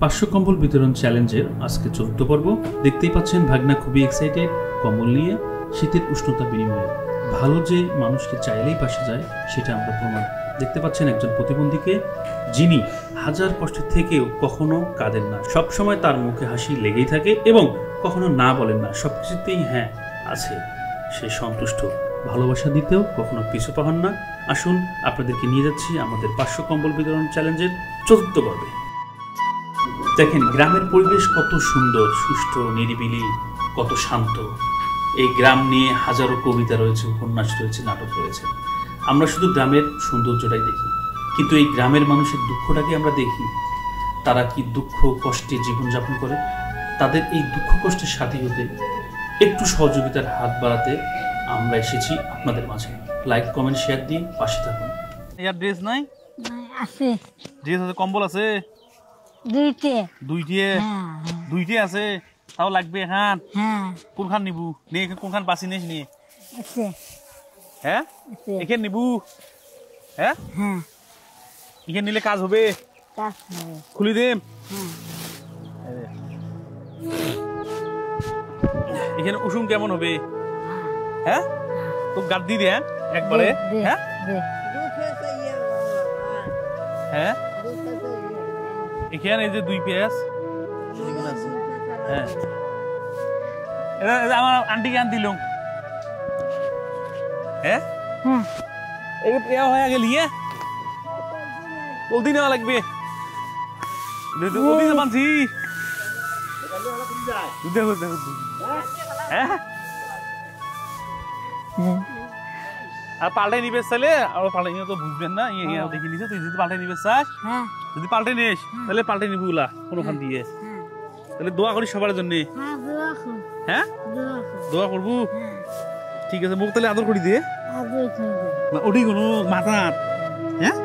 500 কম্বল বিতরণ চ্যালেঞ্জের আজকে 14 পর্ব। দেখতেই পাচ্ছেন ভাগনা খুবই এক্সাইটেড কম্বল নিয়ে শীতের উষ্ণতা বিনিময়ে। ভালো যে মানুষকে চাইলেই পাশে যায় সেটা আমরা প্রমাণ। দেখতে পাচ্ছেন একজন প্রতিবন্ধীকে, যিনি হাজার কষ্টের থেকেও কখনো কাঁদেন না, সবসময় তার মুখে হাসি লেগেই থাকে এবং কখনো না বলেন না, সবকিছুতেই হ্যাঁ আছে। সে সন্তুষ্ট, ভালোবাসা দিতেও কখনো পিছু পাহান না। আসুন আপনাদেরকে নিয়ে যাচ্ছি আমাদের 500 কম্বল বিতরণ চ্যালেঞ্জের 14 পর্বে। দেখেন গ্রামের পরিবেশ কত সুন্দর, সুষ্ঠু, নিরিবিলি, কত শান্ত। এই গ্রাম নিয়ে হাজারো কবিতা রয়েছে, উপন্যাস রয়েছে, নাটক রয়েছে। আমরা শুধু গ্রামের সৌন্দর্যটাই দেখি, কিন্তু এই গ্রামের মানুষের দুঃখটাকে আমরা দেখি। তারা কি দুঃখ কষ্টে জীবনযাপন করে, তাদের এই দুঃখ কষ্টের সাথী হতে, একটু সহযোগিতার হাত বাড়াতে আমরা এসেছি আপনাদের মাঝে। লাইক কমেন্ট শেয়ার দিয়ে পাশে থাকুন। ইয়ার ড্রেস নাই? আছে। ড্রেস আছে, কম্বল আছে? দুইটে আছে। তাও লাগবে এখন? কোনখান নিবু? নে কোনখান বাসি নিস নি? হ্যাঁ এখানে নিবু? হ্যাঁ এখানে নিলে কাজ হবে? খুলি দেম? এখানে উষুম কেমন হবে? হ্যাঁ তো গাদ দিয়ে দে একবারে। হ্যাঁ হ্যাঁ এখানে এই যে 2 পেঁয়াজ। হ্যাঁ আমার আন্টিকে আন দিল। হ্যাঁ এই পেয়া হয়ে গেলি বলদি নেওয়া লাগবে। মানছি আর পাল্টাই নিবে চাইলে আর পাল্টাই তো বুঝবেন না, দেখে নিছে। তুই যদি পাল্টাই নিবে চাস, যদি পাল্টাই নিস তাহলে পাল্টাই নিবি ওলা কোনখান দিয়ে। তাহলে দোয়া করি সবার জন্য। হ্যাঁ দোয়া করবো, ঠিক আছে। মুখ তাহলে আদর করি দিয়ে ওটি কোনো মাথা। হ্যাঁ